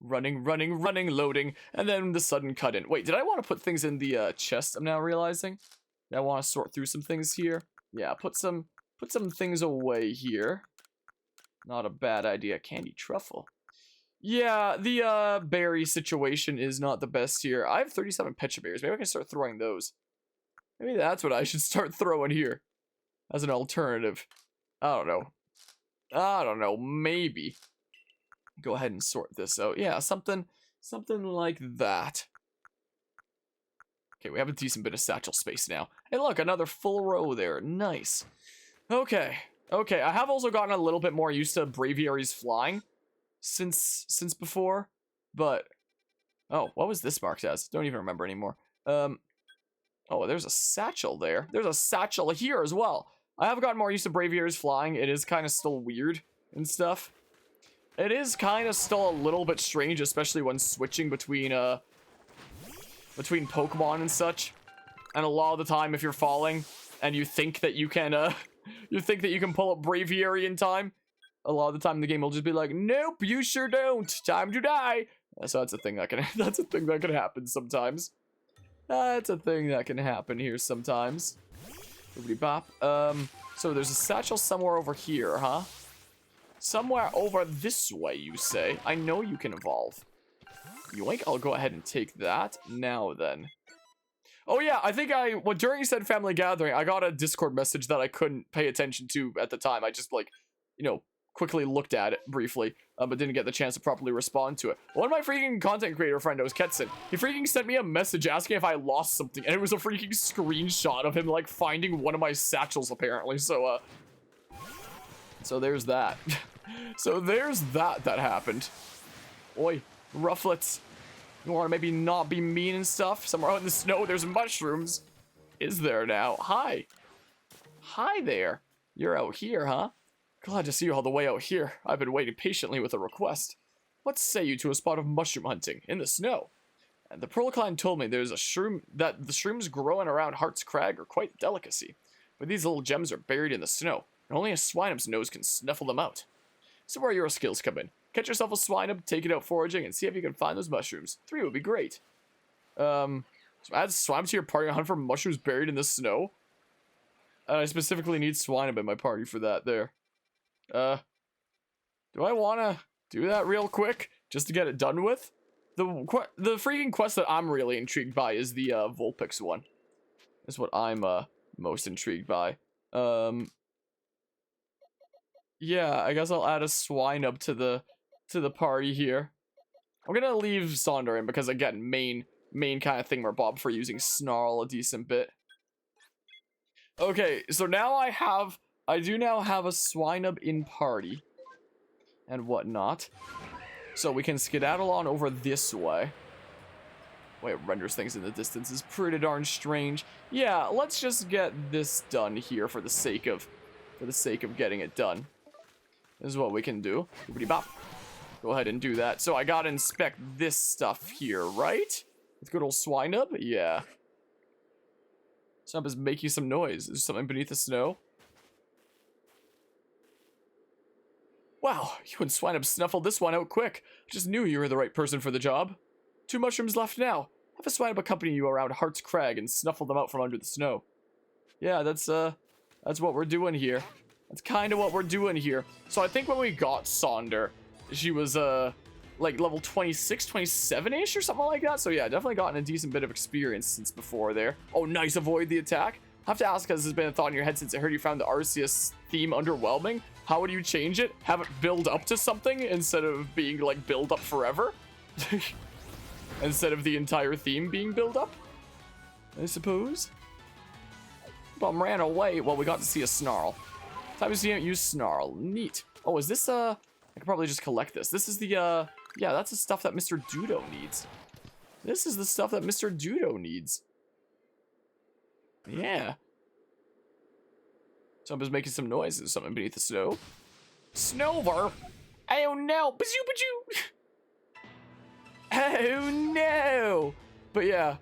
Running, running, running, loading, and then the sudden cut in. Wait, did I want to put things in the chest? I'm now realizing. I want to sort through some things here. Yeah, put some things away here. Not a bad idea. Candy truffle. Yeah, the berry situation is not the best here. I have 37 pecha berries. Maybe I can start throwing those. Maybe that's what I should start throwing here as an alternative. I don't know. Maybe. Go ahead and sort this out. Yeah, something like that. Okay, we have a decent bit of satchel space now. Hey, look, another full row there. Nice. Okay, I have also gotten a little bit more used to Braviaries flying since before, but oh, what was this marked as? Don't even remember anymore. Oh, there's a satchel there. There's a satchel here as well. I have gotten more used to Braviaries flying. It is kind of still weird and stuff. It is kind of still a little bit strange, especially when switching between Pokemon and such. And a lot of the time, if you're falling and you think that you can pull up Braviary in time, a lot of the time the game will just be like, nope, you sure don't. Time to die. So that's a thing that can happen sometimes. That's a thing that can happen here sometimes. Bop. So there's a satchel somewhere over here, huh? Somewhere over this way, you say? I know you can evolve. Yoink, I'll go ahead and take that. Now then. Oh yeah, I think during said family gathering, I got a Discord message that I couldn't pay attention to at the time. I just, like, quickly looked at it briefly, but didn't get the chance to properly respond to it. One of my freaking content creator friendos, Ketson, he freaking sent me a message asking if I lost something, and it was a freaking screenshot of him, like, finding one of my satchels, apparently, so there's that. So there's that happened. Oi, Rufflets. You want to maybe not be mean and stuff? Somewhere out in the snow, there's mushrooms. Is there now? Hi. Hi there. You're out here, huh? Glad to see you all the way out here. I've been waiting patiently with a request. What say you to a spot of mushroom hunting in the snow? And the Prolocline told me there's a shroom that the shrooms growing around Heart's Crag are quite delicacy, but these little gems are buried in the snow, and only a Swinub's nose can snuffle them out. So where your skills come in. Catch yourself a Swinub, take it out foraging, and see if you can find those mushrooms. 3 would be great. So add Swinub to your party and hunt for mushrooms buried in the snow. I specifically need Swinub in my party for that there. Do I want to do that real quick just to get it done with? The freaking quest that I'm really intrigued by is the Vulpix one. That's what I'm most intrigued by. Yeah, I guess I'll add a Swinub to the party here. I'm gonna leave Sonder in because, again, main kind of thing we're bob for using Snarl a decent bit. Okay, so now I do now have a Swinub in party and whatnot. So we can skedaddle on over this way. Way it renders things in the distance is pretty darn strange. Yeah, let's just get this done here for the sake of getting it done. This is what we can do. Boop-a-dee-bop. Go ahead and do that. So I gotta inspect this stuff here, right? With good old Swinub? Yeah. Swinub is making some noise. Is there something beneath the snow? Wow, you and Swinub snuffled this one out quick. I just knew you were the right person for the job. 2 mushrooms left now. Have a Swinub accompany you around Heart's Crag and snuffle them out from under the snow. Yeah, that's what we're doing here. That's kind of what we're doing here. So I think when we got Sonder, she was, like level 26, 27-ish or something like that. So yeah, definitely gotten a decent bit of experience since before there. Oh, nice, avoid the attack. I have to ask, because this has been a thought in your head since I heard you found the Arceus theme underwhelming. How would you change it? Have it build up to something instead of being, like, build up forever? Instead of the entire theme being build up? I suppose. Bum ran away. Well, we got to see a Snarl. Time to see him use Snarl. Neat. Oh, is this, I could probably just collect this. This is the, yeah, that's the stuff that Mr. Dudo needs. This is the stuff that Mr. Dudo needs. Yeah. Somebody's making some noises. Something beneath the snow. Snover! Oh no! Bazoo! Oh no! But yeah.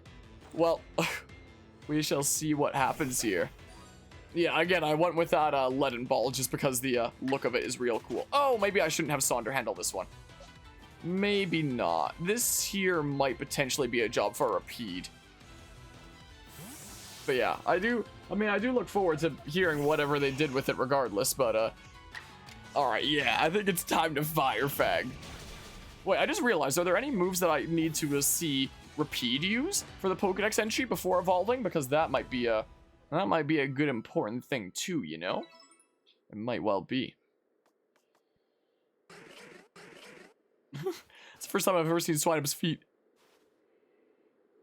Well, we shall see what happens here. Yeah, again, I went with that leaden ball just because the look of it is real cool. Oh, maybe I shouldn't have Sonder handle this one. Maybe not. This here might potentially be a job for a Rapide. But yeah, I do look forward to hearing whatever they did with it regardless, but, alright, yeah, I think it's time to Fire Fang. Wait, I just realized, are there any moves that I need to see Rapide use for the Pokédex entry before evolving? Because that might be a good important thing too, you know? It might well be. It's the first time I've ever seen Swinub's feet.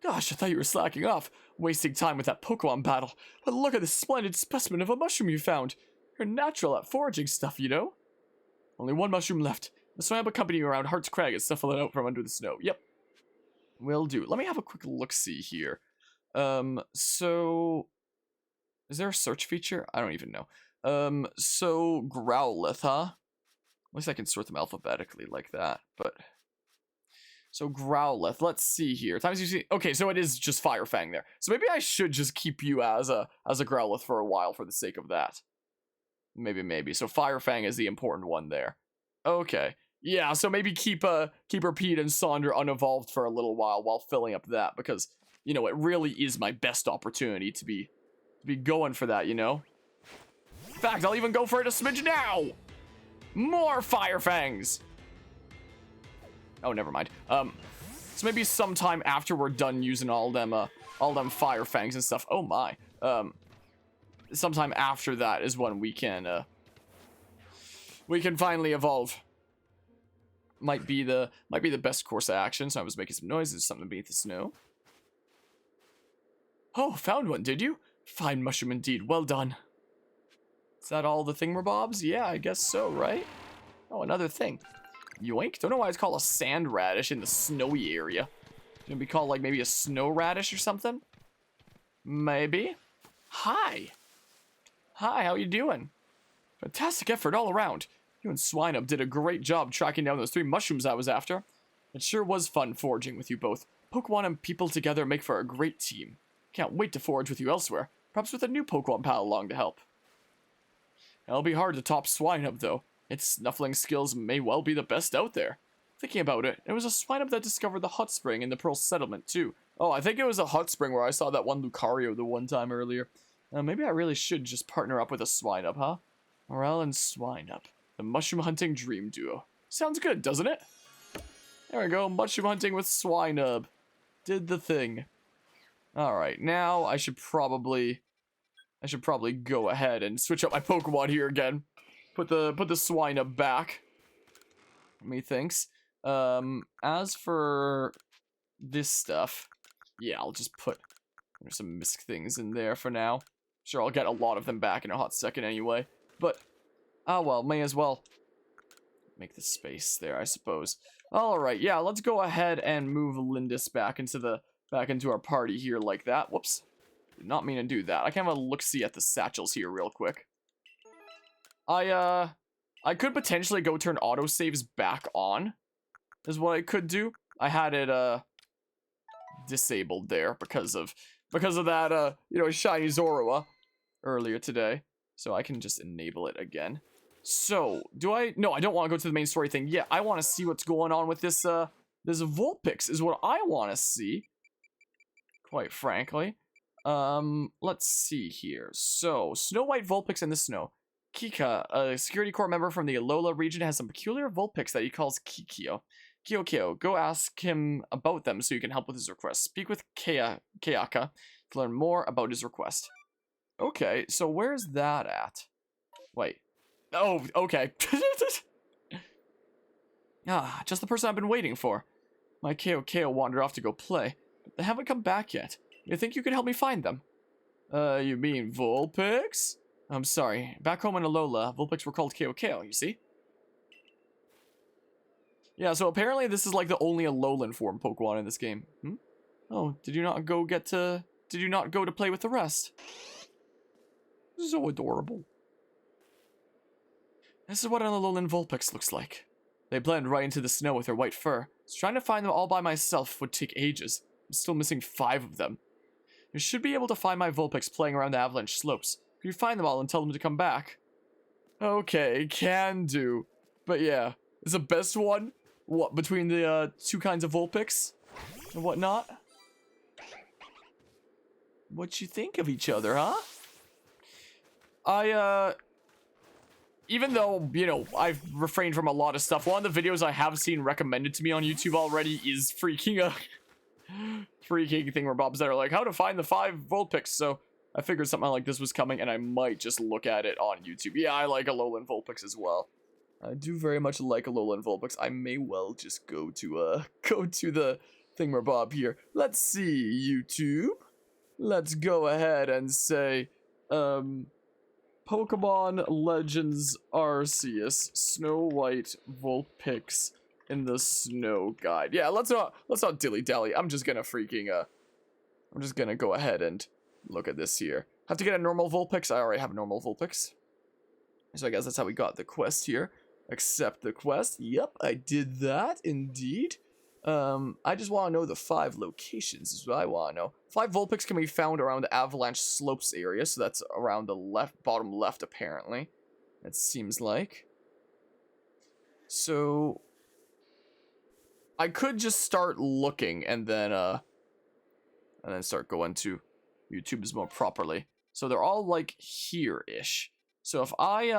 Gosh, I thought you were slacking off, wasting time with that Pokemon battle. But look at this splendid specimen of a mushroom you found. You're natural at foraging stuff, you know? Only one mushroom left. The Swinub accompany you around Heart's Crag and stuff out from under the snow. Yep. Will do. Let me have a quick look-see here. So... Is there a search feature? I don't even know. So Growlithe, huh? At least I can sort them alphabetically like that, but... So Growlithe, let's see here. Times you see... Okay, so it is just Fire Fang there. So maybe I should just keep you as a Growlithe for a while for the sake of that. Maybe. So Fire Fang is the important one there. Okay. Yeah, so maybe keep Rapide and Sonder unevolved for a little while filling up that, because, you know, it really is my best opportunity to be going for that, you know? In fact, I'll even go for it a smidge now! More Fire Fangs! Oh, never mind. So maybe sometime after we're done using all them Fire Fangs and stuff. Oh my. Sometime after that is when we can finally evolve. Might be the best course of action. So I was making some noises, something beneath the snow. Oh, found one, did you? Fine mushroom indeed. Well done. Is that all the thingamabobs? Yeah, I guess so, right? Oh, another thing. Yoink. Don't know why it's called a sand radish in the snowy area. Gonna be called like maybe a snow radish or something? Maybe. Hi. Hi, how you doing? Fantastic effort all around. You and Swinub did a great job tracking down those 3 mushrooms I was after. It sure was fun foraging with you both. Pokemon and people together make for a great team. Can't wait to forage with you elsewhere. Perhaps with a new Pokemon pal along to help. It'll be hard to top Swinub though. Its snuffling skills may well be the best out there. Thinking about it, it was a Swinub that discovered the hot spring in the Pearl Settlement too. Oh, I think it was a hot spring where I saw that one Lucario the one time earlier. Maybe I really should just partner up with a Swinub, huh? Morel and Swinub. The mushroom hunting dream duo. Sounds good, doesn't it? There we go, mushroom hunting with Swinub. Did the thing. Alright, now I should probably go ahead and switch up my Pokemon here again. Put the Swinub back. Methinks. As for this stuff, yeah, I'll just put some misc things in there for now. Sure, I'll get a lot of them back in a hot second anyway. But, oh well, may as well make the space there, I suppose. Alright, yeah, let's go ahead and move Lindis back into our party here like that. Whoops. Did not mean to do that. I can have a look-see at the satchels here real quick. I could potentially go turn autosaves back on, is what I could do. I had it, disabled there because of that, you know, shiny Zorua earlier today. So I can just enable it again. So, no, I don't want to go to the main story thing yet. I want to see what's going on with this Vulpix is what I want to see. Quite frankly. Let's see here. So, Snow White Vulpix in the snow. Kika, a security corps member from the Alola region, has some peculiar Vulpix that he calls Kikyo. Kyokyo, go ask him about them so you can help with his request. Speak with Kayaka to learn more about his request. Okay, so where's that at? Wait. Oh, okay. Just the person I've been waiting for. My Kyokyo wandered off to go play, but they haven't come back yet. You think you could help me find them? You mean Vulpix? I'm sorry. Back home in Alola, Vulpix were called Kyokyo, you see? Yeah, so apparently this is like the only Alolan form Pokemon in this game. Oh, did you not go to play with the rest? So adorable. This is what an Alolan Vulpix looks like. They blend right into the snow with their white fur. So trying to find them all by myself would take ages. I'm still missing 5 of them. You should be able to find my Vulpix playing around the avalanche slopes. Can you find them all and tell them to come back? Okay, can do. But yeah, it's the best one. What, between the two kinds of Vulpix and whatnot? What you think of each other, huh? Even though, you know, I've refrained from a lot of stuff, one of the videos I have seen recommended to me on YouTube already is freaking thingamabobs that are like, how to find the 5 Vulpix. So I figured something like this was coming, and I might just look at it on YouTube. Yeah, I like Alolan Vulpix as well. I do very much like Alolan Vulpix. I may well just go to the thingamabob here. Let's see, YouTube. Let's go ahead and say, Pokemon Legends Arceus Snow White Vulpix in the Snow Guide. Yeah, let's not dilly-dally. I'm just gonna go ahead and look at this here. Have to get a normal Vulpix. I already have a normal Vulpix. So I guess that's how we got the quest here. Accept the quest. Yep, I did that indeed. I just want to know the 5 locations is what I want to know. 5 Vulpix can be found around the Avalanche Slopes area, so that's around the bottom left apparently. It seems like. So I could just start looking and then start going to YouTube's more properly. So they're all like here-ish. So if I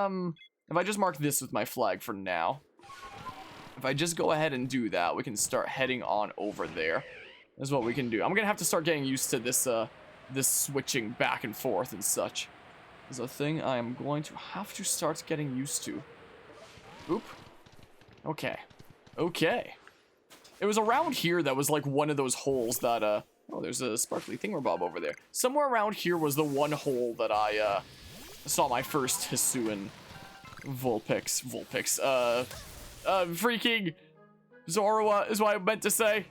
just mark this with my flag for now, if I just go ahead and do that, we can start heading on over there. Is what we can do. I'm gonna have to start getting used to this this switching back and forth and such. Is a thing I am going to have to start getting used to. Oop. Okay. Okay. It was around here that was like one of those holes that oh, there's a sparkly thingamabob over there. Somewhere around here was the one hole that I saw my first Hisuian Vulpix. Freaking Zorua is what I meant to say.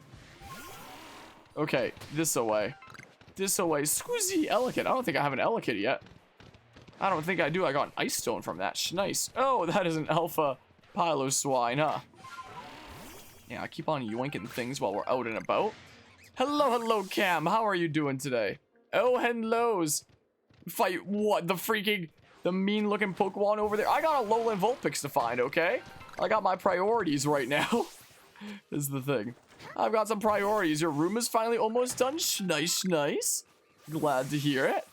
Okay, this away. This away. Squeezy Elekid. I don't think I have an Elekid yet. I don't think I do. I got an Ice Stone from that. Nice. Oh, that is an Alpha Piloswine, huh? Yeah, I keep on yoinking things while we're out and about. Hello, Cam. How are you doing today? Oh, hellos. Fight what? The mean-looking Pokemon over there? I got a Alolan Vulpix to find, okay? I got my priorities right now. Is the thing. I've got some priorities. Your room is finally almost done. Nice. Glad to hear it.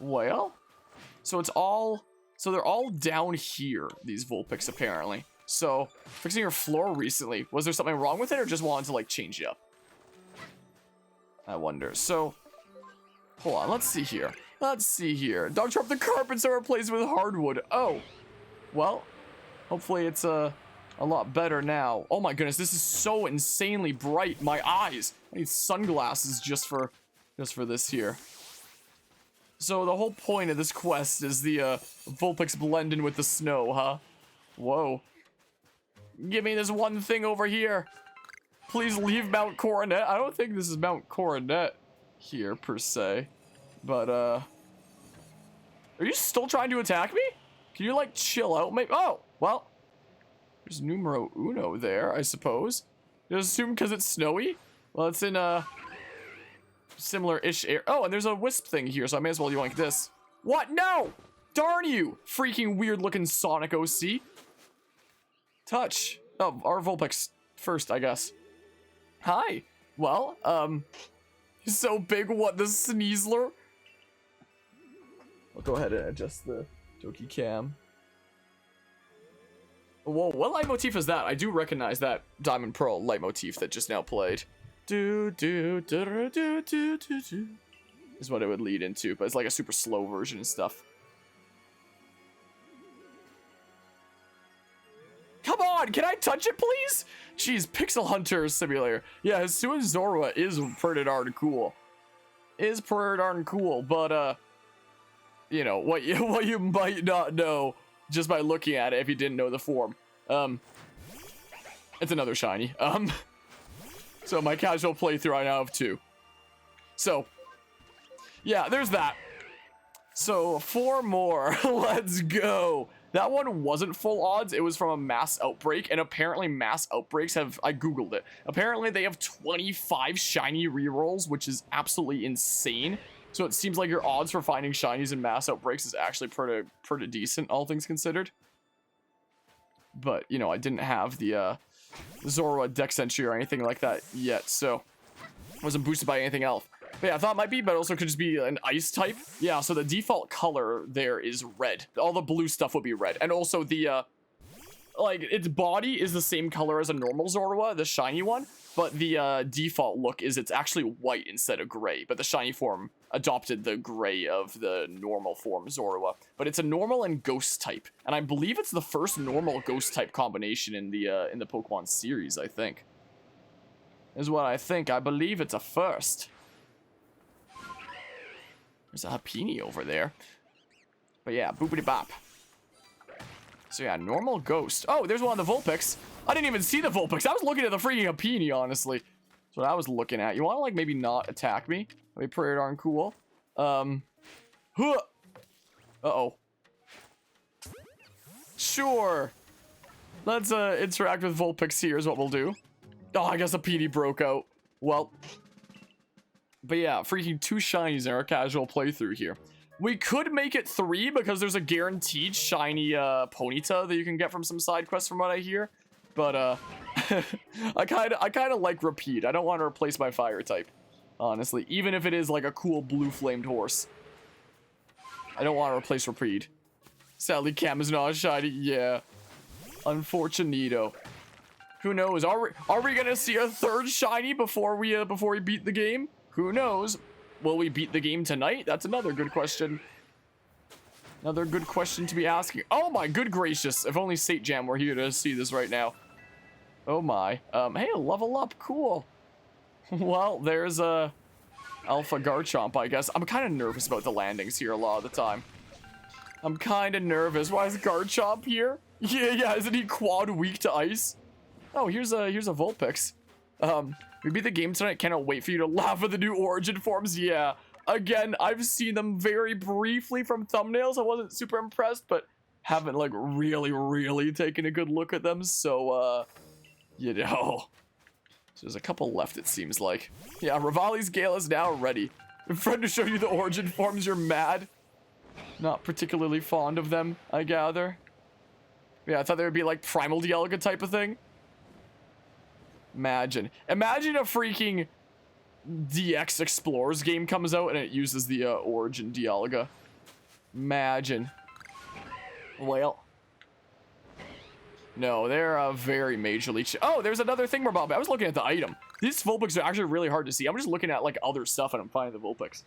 Well, so they're all down here, these Vulpix apparently. So, fixing your floor recently, was there something wrong with it or just wanted to like change it up? I wonder. So, hold on, let's see here. Dog Trap, the carpets are replaced with hardwood. Oh, well, hopefully it's a lot better now. Oh my goodness, this is so insanely bright. My eyes. I need sunglasses just for this here. So the whole point of this quest is the Vulpix blend in with the snow, huh? Whoa. Give me this one thing over here. Please leave Mount Coronet. I don't think this is Mount Coronet here per se. But are you still trying to attack me? Can you like chill out, maybe? Oh, well. There's numero uno there, I suppose. Just assume because it's snowy? Well, it's in a similar-ish air. Oh, and there's a wisp thing here, so I may as well yoink this. What? No! Darn you! Freaking weird-looking Sonic OC. Touch. Oh, our Vulpix first, I guess. Hi. Well, he's so big, what, the Sneasler? I'll go ahead and adjust the Jokey cam. Whoa, what leitmotif is that? I do recognize that Diamond Pearl leitmotif that just now played. Is what it would lead into, but it's like a super slow version and stuff. Come on, can I touch it, please? Jeez, Pixel Hunter Simulator. Yeah, Hisuian Zorua is pretty darn cool. But you know what you might not know just by looking at it if you didn't know the form. It's another shiny. So my casual playthrough, I now have 2. So, yeah, there's that. So, 4 more. Let's go. That one wasn't full odds. It was from a mass outbreak, and apparently mass outbreaks have, I googled it. Apparently they have 25 shiny rerolls, which is absolutely insane. So it seems like your odds for finding shinies in mass outbreaks is actually pretty decent, all things considered. But, you know, I didn't have the Zorua Dex Entry or anything like that yet, so wasn't boosted by anything else. But yeah, I thought it might be, but also could just be an ice type. Yeah, so the default color there is red. All the blue stuff would be red. And also the, like, its body is the same color as a normal Zorua, the shiny one. But the default look is it's actually white instead of gray. But the shiny form adopted the gray of the normal form Zorua. But it's a normal and ghost type. And I believe it's the first normal ghost type combination in the Pokemon series, I think. Is what I think. I believe it's a first. There's a Happini over there. But yeah, boopity bop. So yeah, normal ghost. Oh, there's one of the Vulpix. I didn't even see the Vulpix. I was looking at the freaking Happini, honestly. That's what I was looking at. You want to, like, maybe not attack me? That'd be pretty darn cool. Uh-oh. Sure. Let's interact with Vulpix here is what we'll do. Oh, I guess Happini broke out. Well. But yeah, freaking 2 shinies in our casual playthrough here. We could make it 3 because there's a guaranteed shiny Ponyta that you can get from some side quests from what I hear. But I kind of like Repeat. I don't want to replace my fire type, honestly, even if it is like a cool blue flamed horse. I don't want to replace Repeat. Sadly, Cam is not shiny. Yeah. Unfortunito. Who knows? Are we gonna see a 3rd shiny before we beat the game? Who knows? Will we beat the game tonight? That's another good question. Another good question to be asking. Oh my good gracious. If only Sate Jam were here to see this right now. Oh my. Hey, level up. Cool. Well, there's a Alpha Garchomp, I guess. I'm kind of nervous about the landings here a lot of the time. I'm kind of nervous. Why is Garchomp here? Yeah, isn't he quad weak to ice? Oh, here's a Vulpix. We beat the game tonight. Cannot wait for you to laugh at the new origin forms. Yeah. Again, I've seen them very briefly from thumbnails. I wasn't super impressed, but haven't, like, really taken a good look at them. So, you know. So there's a couple left, it seems like. Yeah, Rivali's Gale is now ready. In front to show you the origin forms, you're mad. Not particularly fond of them, I gather. Yeah, I thought they would be, like, Primal Dialga type of thing. Imagine a freaking DX Explorers game comes out and it uses the Origin Dialga. Imagine. Well. No, they're very majorly... Oh, there's another thing, Bob. I was looking at the item. These Vulpix are actually really hard to see. I'm just looking at, like, other stuff and I'm finding the Vulpix.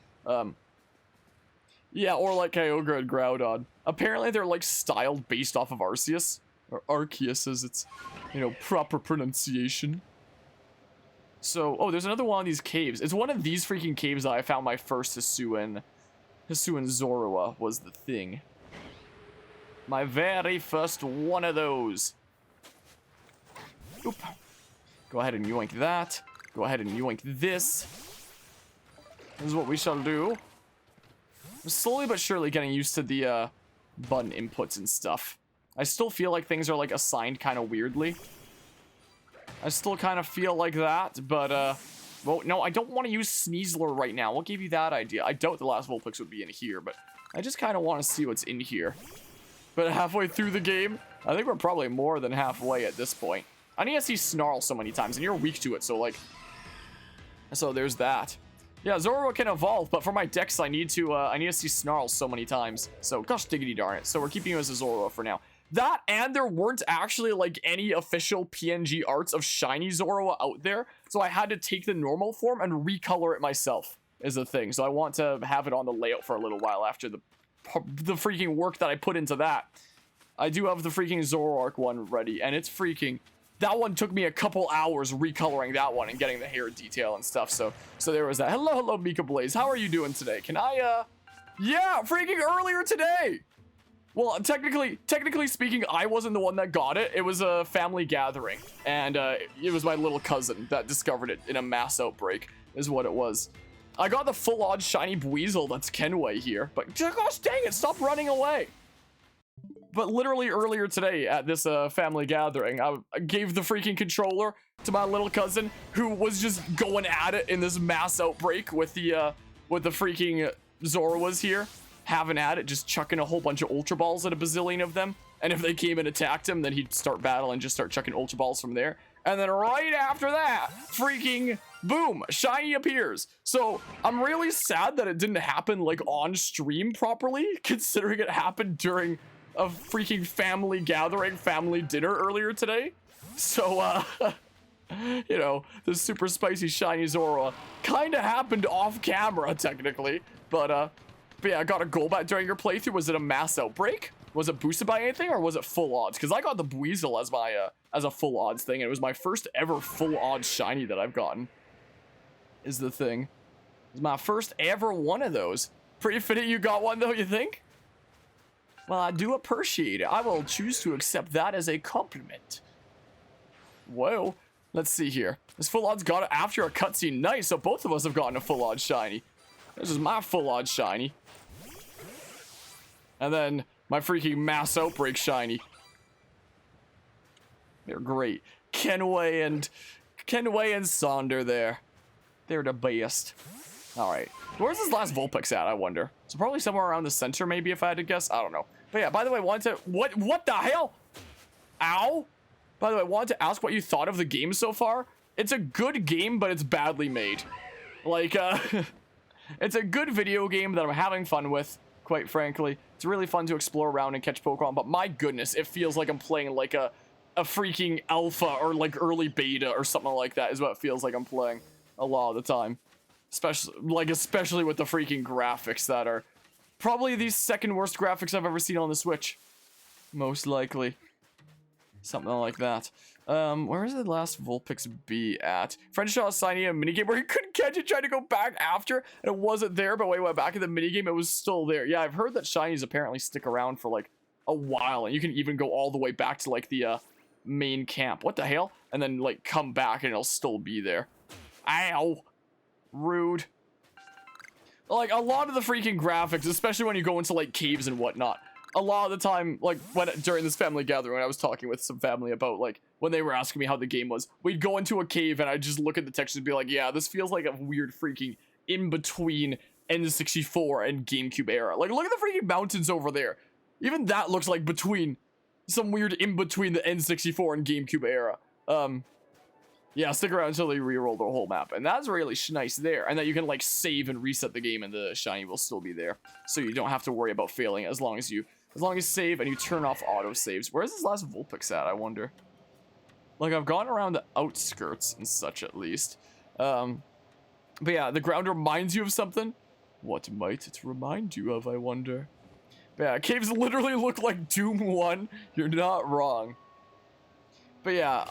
Yeah, or like Kyogre and Groudon. Apparently they're, like, styled based off of Arceus. Or Arceus, as its, you know, proper pronunciation. So, oh, there's another one of these caves. It's one of these freaking caves that I found my first Hisuian Zorua was the thing. My very first one of those. Oop. Go ahead and yoink that. Go ahead and yoink this. This is what we shall do. I'm slowly but surely getting used to the button inputs and stuff. I still feel like things are, like, assigned kind of weirdly. I still kind of feel like that, but, well, no, I don't want to use Sneasler right now. What gave you that idea? I doubt the last Vulpix would be in here, but I just kind of want to see what's in here. But halfway through the game, I think we're probably more than halfway at this point. I need to see Snarl so many times, and you're weak to it, so, like... So there's that. Yeah, Zorua can evolve, but for my Dex, I need to see Snarl so many times. So, gosh diggity darn it. So we're keeping you as a Zorua for now. That, and there weren't actually, like, any official PNG arts of shiny Zorua out there, so I had to take the normal form and recolor it myself, is the thing. So I want to have it on the layout for a little while after the freaking work that I put into that. I do have the freaking Zoroark one ready, and it's freaking... That one took me a couple hours recoloring that one and getting the hair detail and stuff, so there was that. Hello, Mika Blaze. How are you doing today? Can I, Yeah, freaking earlier today! Well, technically speaking, I wasn't the one that got it. It was a family gathering, and it was my little cousin that discovered it in a mass outbreak, is what it was. I got the full-on shiny Buizel that's Kenway here, but gosh dang it, stop running away! But literally earlier today at this family gathering, I gave the freaking controller to my little cousin, who was just going at it in this mass outbreak with the freaking Zoruas here. Having at it, just chucking a whole bunch of Ultra Balls at a bazillion of them. And if they came and attacked him, then he'd start battle and just start chucking Ultra Balls from there. And then right after that, freaking boom, shiny appears. So I'm really sad that it didn't happen like on stream properly, considering it happened during a freaking family gathering, family dinner earlier today. So, you know, the super spicy shiny Zora kind of happened off camera, technically. But yeah, I got a goal back during your playthrough. Was it a mass outbreak? Was it boosted by anything, or was it full odds? Because I got the Buizel as my as a full odds thing, and it was my first ever full odds shiny that I've gotten. Is the thing. It's my first ever one of those. Pretty fitting you got one though, you think? Well, I do appreciate it. I will choose to accept that as a compliment. Whoa. Let's see here. This full odds got it after a cutscene. Nice, so both of us have gotten a full odds shiny. This is my full odds shiny. And then my freaking mass outbreak shiny. They're great. Kenway and Sonder there. They're the best. Alright. Where's this last Vulpix at, I wonder? So probably somewhere around the center, maybe, if I had to guess. I don't know. But yeah, by the way, wanted to... What the hell? Ow! By the way, wanted to ask what you thought of the game so far. It's a good game, but it's badly made. Like, it's a good video game that I'm having fun with, quite frankly. It's really fun to explore around and catch Pokemon, but my goodness, it feels like I'm playing like a freaking alpha or like early beta or something like that is what it feels like I'm playing a lot of the time. Especially with the freaking graphics that are probably the second worst graphics I've ever seen on the Switch. Most likely. Something like that. Where is the last Vulpix be at? Friend shot signing a minigame where he couldn't catch it, tried to go back after, and it wasn't there, but when he went back in the minigame, it was still there. Yeah, I've heard that shinies apparently stick around for like a while, and you can even go all the way back to like the main camp. What the hell? And then like come back and it'll still be there. Ow. Rude. Like a lot of the freaking graphics, especially when you go into like caves and whatnot, a lot of the time, like during this family gathering when I was talking with some family about like when they were asking me how the game was, we'd go into a cave and I'd just look at the text and be like, yeah, this feels like a weird freaking in between N64 and GameCube era. Like look at the freaking mountains over there. Even that looks like between some weird in between the N64 and GameCube era. Yeah, stick around until they re-roll the whole map. And that's really nice there. And that you can, like, save and reset the game and the shiny will still be there. So you don't have to worry about failing as long as you save and you turn off auto-saves. Where's this last Vulpix at, I wonder? Like, I've gone around the outskirts and such, at least. But yeah, the ground reminds you of something. What might it remind you of, I wonder? But yeah, caves literally look like Doom 1. You're not wrong. But yeah,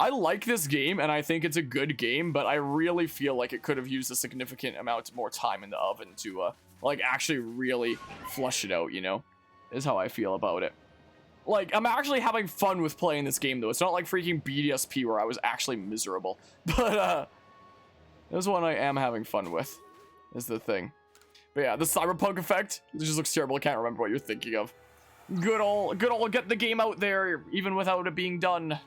I like this game, and I think it's a good game, but I really feel like it could have used a significant amount more time in the oven to, like, actually really flush it out, you know? Is how I feel about it. Like, I'm actually having fun with playing this game, though. It's not like freaking BDSP where I was actually miserable. But, this one I am having fun with, is the thing. But yeah, the cyberpunk effect, it just looks terrible. I can't remember what you're thinking of. Good old get the game out there, even without it being done.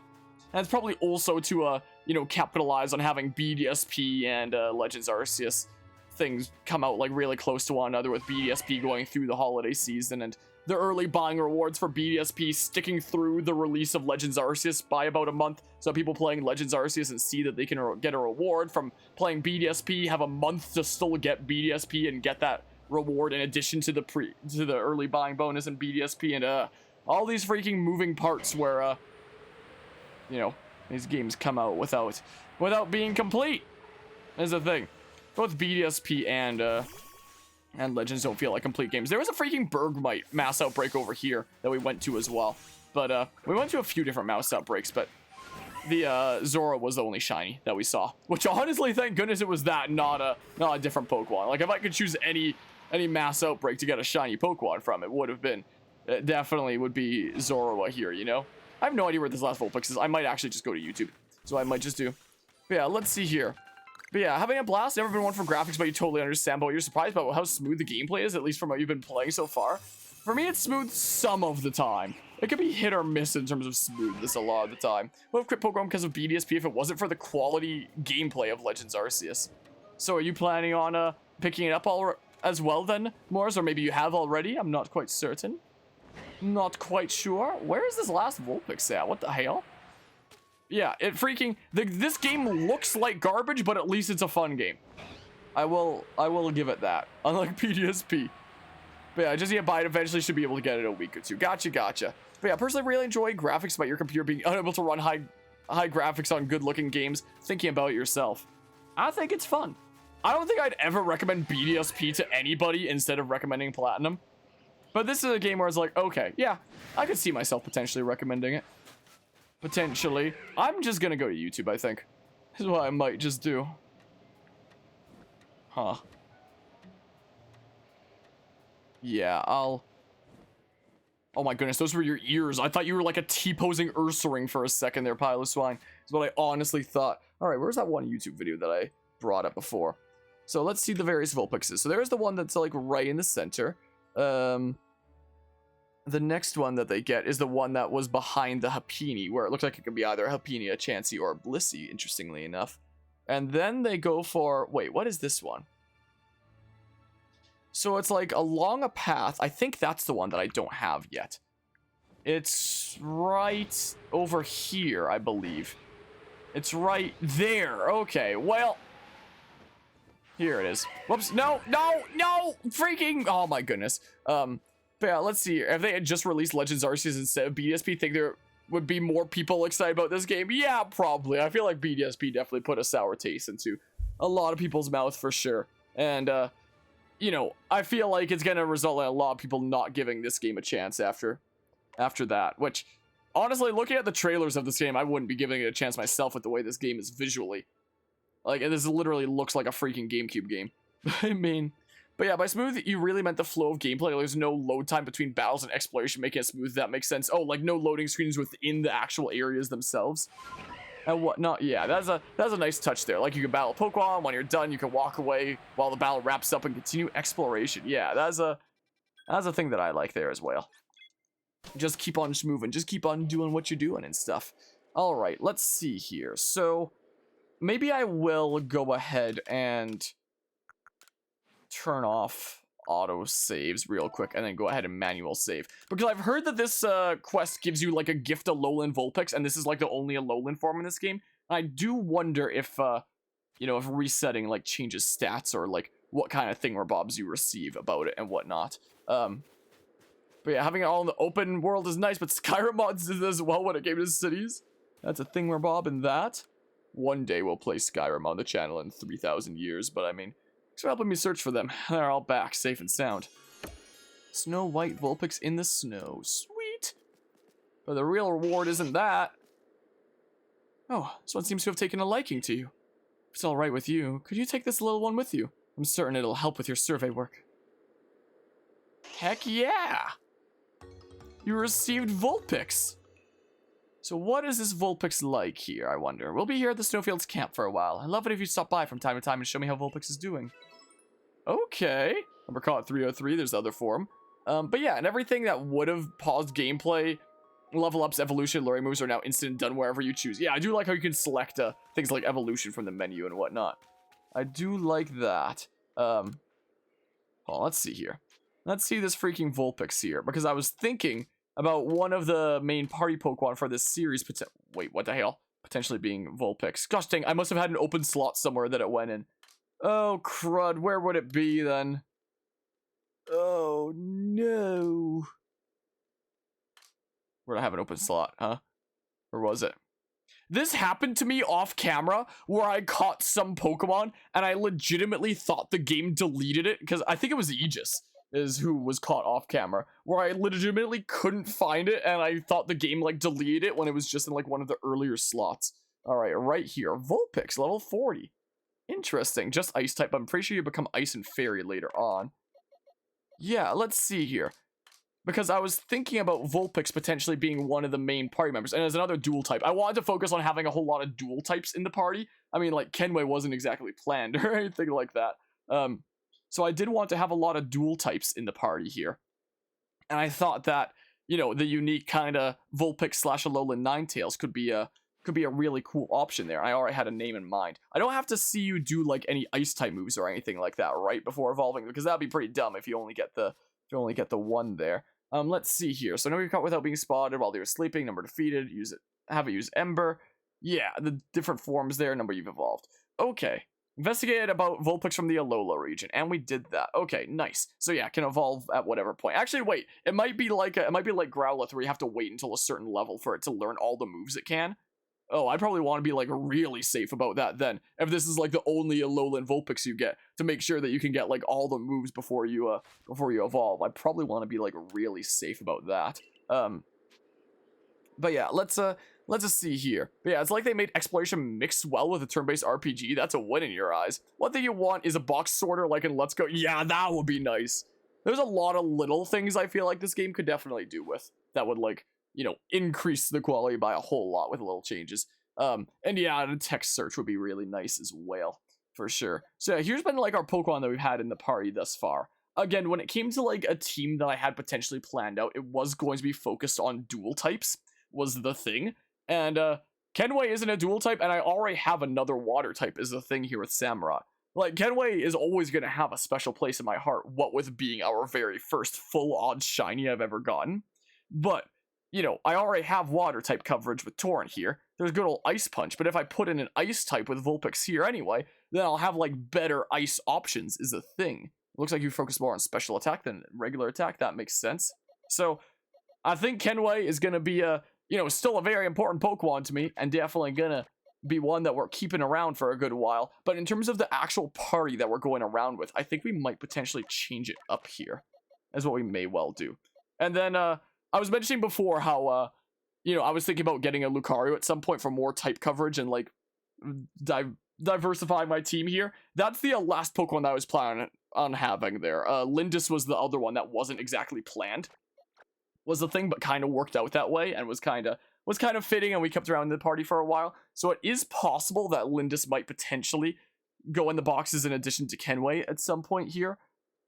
And it's probably also to, you know, capitalize on having BDSP and Legends Arceus things come out, like, really close to one another, with BDSP going through the holiday season and the early buying rewards for BDSP sticking through the release of Legends Arceus by about a month. So people playing Legends Arceus and see that they can get a reward from playing BDSP, have a month to still get BDSP and get that reward in addition to the early buying bonus in BDSP, and all these freaking moving parts where you know, these games come out without being complete, is the thing. Both BDSP and Legends don't feel like complete games. There was a freaking Bergmite mass outbreak over here that we went to as well. But we went to a few different mass outbreaks, but the Zora was the only shiny that we saw. Which honestly, thank goodness it was that, not a different Pokemon. Like if I could choose any mass outbreak to get a shiny Pokemon from, it definitely would be Zorua here, you know? I have no idea where this last Vulpix is. I might actually just go to YouTube. So I might just do. But yeah, let's see here. But yeah, having a blast. Never been one for graphics, but you totally understand. But you're surprised about how smooth the gameplay is, at least from what you've been playing so far. For me, it's smooth some of the time. It could be hit or miss in terms of smoothness a lot of the time. Would have quit Pokemon because of BDSP if it wasn't for the quality gameplay of Legends Arceus. So are you planning on picking it up as well then, Morris? Or maybe you have already? I'm not quite certain. Not quite sure. Where is this last Vulpix at? What the hell? Yeah, it freaking... this game looks like garbage, but at least it's a fun game. I will give it that. Unlike PDSP. But yeah, just buy it eventually. Should be able to get it in a week or two. Gotcha. But yeah, personally really enjoy graphics about your computer being unable to run high graphics on good-looking games, thinking about it yourself. I think it's fun. I don't think I'd ever recommend BDSP to anybody instead of recommending Platinum. But this is a game where it's like, okay, yeah, I could see myself potentially recommending it. Potentially. I'm just gonna go to YouTube, I think. This is what I might just do. Huh. Yeah, I'll... Oh my goodness, those were your ears. I thought you were like a T-posing Ursaring for a second there, pile of swine. That's what I honestly thought. Alright, where's that one YouTube video that I brought up before? So let's see the various Vulpixes. So there's the one that's like right in the center. The next one that they get is the one that was behind the Happiny, where it looks like it could be either a Happiny, a Chansey, or a Blissey, interestingly enough. And then they go for... Wait, what is this one? So it's like along a path. I think that's the one that I don't have yet. It's right over here, I believe. It's right there. Okay, well... Here it is. Whoops, no! Freaking... Oh my goodness. But yeah, let's see. If they had just released Legends Arceus instead of BDSP, think there would be more people excited about this game? Yeah, probably. I feel like BDSP definitely put a sour taste into a lot of people's mouth for sure. And, you know, I feel like it's gonna result in a lot of people not giving this game a chance after that, which, honestly, looking at the trailers of this game, I wouldn't be giving it a chance myself with the way this game is visually. Like, this literally looks like a freaking GameCube game. I mean, but yeah, by smooth, you really meant the flow of gameplay. There's no load time between battles and exploration, making it smooth. That makes sense. Oh, like no loading screens within the actual areas themselves. And whatnot. Yeah, that's a nice touch there. Like, you can battle Pokemon. When you're done, you can walk away while the battle wraps up and continue exploration. Yeah, that's a thing that I like there as well. Just keep on moving. Just keep on doing what you're doing and stuff. All right, let's see here. So maybe I will go ahead and turn off auto saves real quick and then go ahead and manual save, because I've heard that this quest gives you like a gift Alolan Vulpix, and this is like the only Alolan form in this game. I do wonder if you know, if resetting like changes stats or like what kind of thingamabobs you receive about it and whatnot. But yeah, having it all in the open world is nice, but Skyrim mods did as well when it came to cities. That's a thingamabob in that. One day we'll play Skyrim on the channel in 3,000 years, but I mean, thanks for helping me search for them. They're all back, safe and sound. Snow White Vulpix in the snow. Sweet! But the real reward isn't that. Oh, this one seems to have taken a liking to you. If it's alright with you, could you take this little one with you? I'm certain it'll help with your survey work. Heck yeah! You received Vulpix! So what is this Vulpix like here, I wonder? We'll be here at the Snowfields camp for a while. I'd love it if you stop by from time to time and show me how Vulpix is doing. Okay. Number caught 303, there's the other form. But yeah, and everything that would have paused gameplay, level ups, evolution, luring moves are now instant done wherever you choose. Yeah, I do like how you can select things like evolution from the menu and whatnot. I do like that. Hold on, let's see here. Let's see this freaking Vulpix here, because I was thinking about one of the main party Pokemon for this series. Wait, what the hell? Potentially being Vulpix. Gosh dang, I must have had an open slot somewhere that it went in. Oh, crud, where would it be then? Oh, no. Where'd I have an open slot, huh? Or was it? This happened to me off camera, where I caught some Pokemon, and I legitimately thought the game deleted it, because I think it was Aegis is who was caught off camera, where I legitimately couldn't find it, and I thought the game, like, deleted it when it was just in, like, one of the earlier slots. Alright, right here. Vulpix, level 40. Interesting. Just Ice type. I'm pretty sure you become Ice and Fairy later on. Yeah, let's see here. Because I was thinking about Vulpix potentially being one of the main party members, and as another dual type. I wanted to focus on having a whole lot of dual types in the party. I mean, like, Kenway wasn't exactly planned or anything like that. So I did want to have a lot of dual types in the party here. And I thought that, you know, the unique kind of Vulpix / Alolan Ninetales could be a really cool option there. I already had a name in mind. I don't have to see you do like any ice type moves or anything like that right before evolving, because that'd be pretty dumb if you only get the one there. Let's see here. So no, you're caught without being spotted while they were sleeping. Number defeated. Use it. Have it use Ember. Yeah, the different forms there, number you've evolved. Okay. Investigated about Vulpix from the Alola region, and we did that. Okay, nice. So yeah, can evolve at whatever point. Actually, wait, it might be like Growlithe, where you have to wait until a certain level for it to learn all the moves it can. Oh, I probably want to be like really safe about that then. If this is like the only Alolan Vulpix you get, to make sure that you can get like all the moves before you evolve. I probably want to be like really safe about that. But yeah, let's just see here. But yeah, it's like they made exploration mix well with a turn-based RPG. That's a win in your eyes. One thing you want is a box sorter like in Let's Go. Yeah, that would be nice. There's a lot of little things I feel like this game could definitely do with that would like, you know, increase the quality by a whole lot with little changes. And yeah, the text search would be really nice as well, for sure. So yeah, here's been like our Pokemon that we've had in the party thus far. Again, when it came to like a team that I had potentially planned out, it was going to be focused on dual types, was the thing. And Kenway isn't a dual type, and I already have another water type is the thing here with Samurott. Like, Kenway is always going to have a special place in my heart, what with being our very first full-on shiny I've ever gotten. But, you know, I already have water type coverage with Torrent here. There's good old Ice Punch, but if I put in an ice type with Vulpix here anyway, then I'll have, like, better ice options is the thing. It looks like you focus more on special attack than regular attack. That makes sense. So, I think Kenway is going to be you know, still a very important Pokemon to me, and definitely gonna be one that we're keeping around for a good while. But in terms of the actual party that we're going around with, I think we might potentially change it up here. That's what we may well do. And then, I was mentioning before how, you know, I was thinking about getting a Lucario at some point for more type coverage and, like, diversify my team here. That's the last Pokemon that I was planning on having there. Lindis was the other one that wasn't exactly planned. Was the thing, but kind of worked out that way and was kind of fitting, and we kept around the party for a while. So it is possible that Lindis might potentially go in the boxes in addition to Kenway at some point here,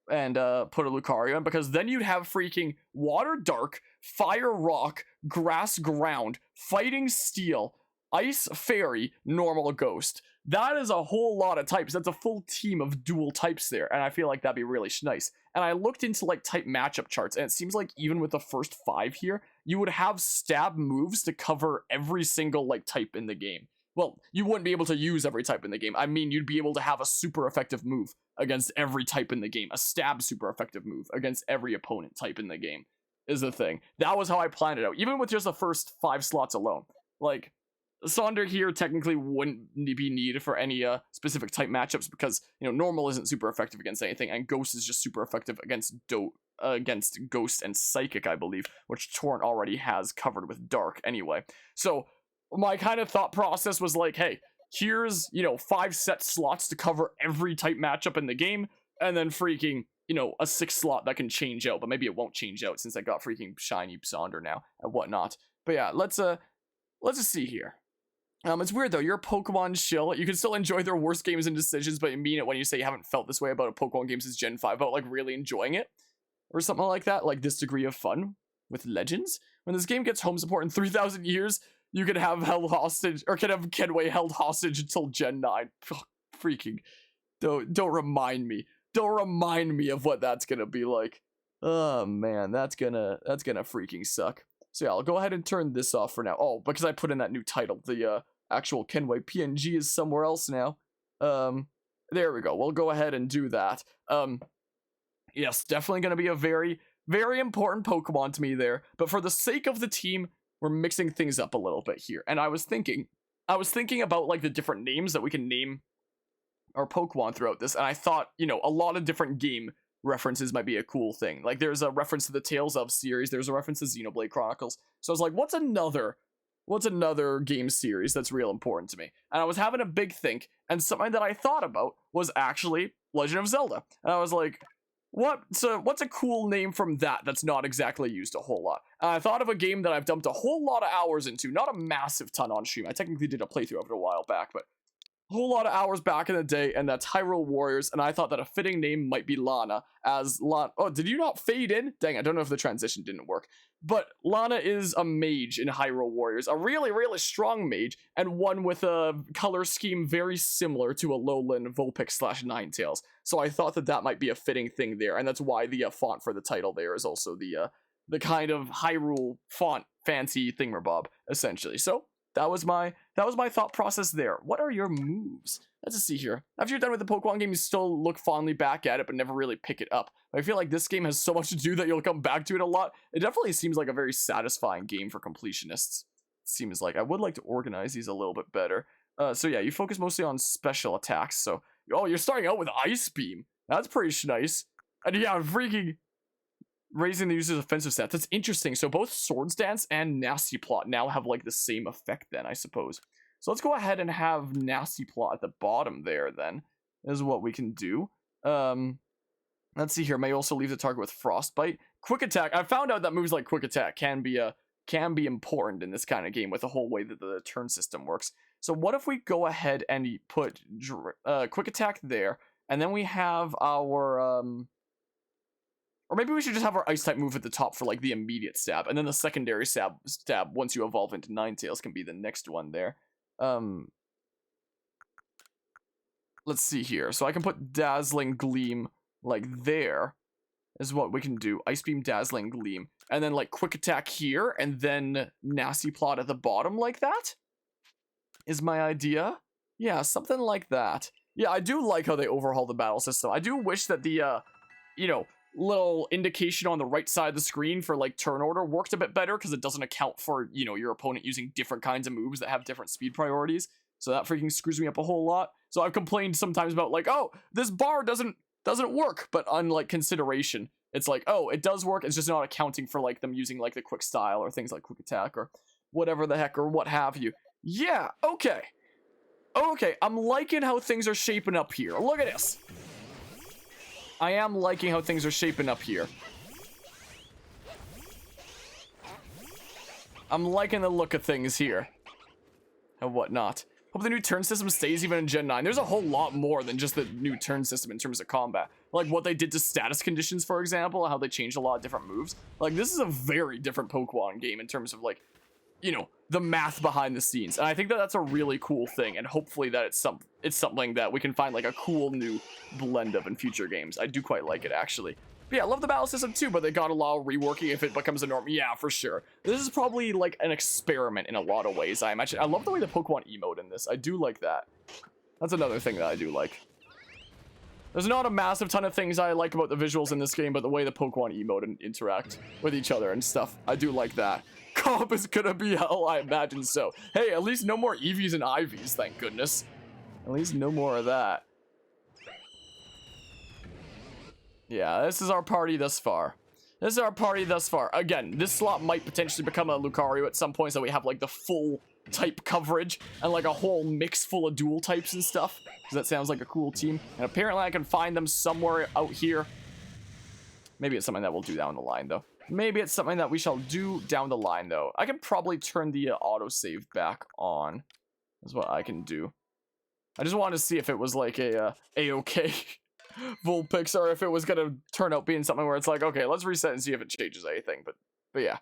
and put a Lucario in, because then you'd have freaking Water Dark, Fire Rock, Grass Ground, Fighting Steel, Ice Fairy, Normal Ghost. That is a whole lot of types. That's a full team of dual types there, and I feel like that'd be really nice. And I looked into like type matchup charts, and it seems like even with the first 5 here, you would have stab moves to cover every single like type in the game. Well, you wouldn't be able to use every type in the game. I mean, you'd be able to have a super effective move against every type in the game. A stab super effective move against every opponent type in the game is the thing. That was how I planned it out, even with just the first 5 slots alone. Like, Sonder here technically wouldn't be needed for any specific type matchups, because, you know, normal isn't super effective against anything, and Ghost is just super effective against Ghost and Psychic, I believe, which Torrent already has covered with Dark anyway. So my kind of thought process was like, hey, here's, you know, 5 set slots to cover every type matchup in the game, and then freaking, you know, a 6 slot that can change out, but maybe it won't change out since I got freaking shiny Sonder now and whatnot. But yeah, let's just see here. It's weird though, you're a Pokemon shill. You can still enjoy their worst games and decisions, but you mean it when you say you haven't felt this way about a Pokemon game since Gen 5, about like really enjoying it. Or something like that, like this degree of fun with Legends. When this game gets home support in 3,000 years, you could have held hostage, or could have Kenway held hostage until Gen 9. Freaking, don't remind me. Don't remind me of what that's gonna be like. Oh man, that's gonna freaking suck. So yeah, I'll go ahead and turn this off for now. Oh, because I put in that new title, the actual Kenway PNG is somewhere else now. There we go. We'll go ahead and do that. Yes, definitely going to be a very, very important Pokemon to me there. But for the sake of the team, we're mixing things up a little bit here. And I was thinking about like the different names that we can name our Pokemon throughout this. And I thought, you know, a lot of different game references might be a cool thing. Like there's a reference to the Tales of series. There's a reference to Xenoblade Chronicles. So I was like, what's another game series that's real important to me? And I was having a big think, and something that I thought about was actually Legend of Zelda. And I was like, what's a cool name from that's not exactly used a whole lot? And I thought of a game that I've dumped a whole lot of hours into, not a massive ton on stream. I technically did a playthrough of it a while back, but a whole lot of hours back in the day, and that's Hyrule Warriors. And I thought that a fitting name might be Lana, as Lana. Oh, did you not fade in? Dang, I don't know if the transition didn't work. But Lana is a mage in Hyrule Warriors, a really, really strong mage, and one with a color scheme very similar to a Alolan Vulpix / Ninetales. So I thought that might be a fitting thing there, and that's why the font for the title there is also the kind of Hyrule font fancy thingamabob, essentially. So that was my that was my thought process there. What are your moves? Let's just see here. After you're done with the Pokemon game, you still look fondly back at it, but never really pick it up. I feel like this game has so much to do that you'll come back to it a lot. It definitely seems like a very satisfying game for completionists. Seems like I would like to organize these a little bit better. So yeah, you focus mostly on special attacks. So, oh, you're starting out with Ice Beam. That's pretty nice. And yeah, freaking raising the user's offensive stats. That's interesting. So both Swords Dance and Nasty Plot now have like the same effect then, I suppose. So let's go ahead and have Nasty Plot at the bottom there then, is what we can do. Let's see here. May also leave the target with Frostbite. Quick Attack. I found out that moves like Quick Attack can be important in this kind of game with the whole way that the turn system works. So what if we go ahead and put Quick Attack there, and then we have our or maybe we should just have our Ice type move at the top for like the immediate stab, and then the secondary stab once you evolve into Ninetales can be the next one there. Let's see here. So I can put Dazzling Gleam like there is what we can do. Ice Beam, Dazzling Gleam, and then like Quick Attack here, and then Nasty Plot at the bottom like that is my idea. Yeah, something like that. Yeah, I do like how they overhaul the battle system. I do wish that the you know, little indication on the right side of the screen for like turn order worked a bit better, because it doesn't account for, you know, your opponent using different kinds of moves that have different speed priorities. So that freaking screws me up a whole lot. So I've complained sometimes about like, oh, this bar doesn't work, but on like consideration, it's like, oh, it does work, it's just not accounting for like them using like the quick style or things like Quick Attack or whatever the heck or what have you. Yeah, okay. Okay, I'm liking how things are shaping up here. Look at this. I am liking how things are shaping up here. I'm liking the look of things here. And whatnot. Hope the new turn system stays even in Gen 9. There's a whole lot more than just the new turn system in terms of combat. Like what they did to status conditions, for example, how they changed a lot of different moves. Like this is a very different Pokemon game in terms of like, you know, the math behind the scenes. And I think that that's a really cool thing, and hopefully that it's something that we can find like a cool new blend of in future games. I do quite like it, actually. But yeah, I love the battle system too, but they got a lot of reworking if it becomes a norm. Yeah, for sure. This is probably like an experiment in a lot of ways, I imagine. I love the way the Pokemon emote in this. I do like that. That's another thing that I do like. There's not a massive ton of things I like about the visuals in this game, but the way the Pokemon emote and interact with each other and stuff, I do like that. Comp is gonna be hell, I imagine so. Hey, at least no more Eevees and Ivies, thank goodness. At least no more of that. Yeah, this is our party thus far. This is our party thus far. Again, this slot might potentially become a Lucario at some point, so we have like the full type coverage and like a whole mix full of dual types and stuff. Because that sounds like a cool team. And apparently I can find them somewhere out here. Maybe it's something that we'll do down the line, though. Maybe it's something that we shall do down the line, though. I can probably turn the autosave back on. That's what I can do. I just wanted to see if it was like a A-OK Vulpix, or if it was going to turn out being something where it's like, okay, let's reset and see if it changes anything. But yeah.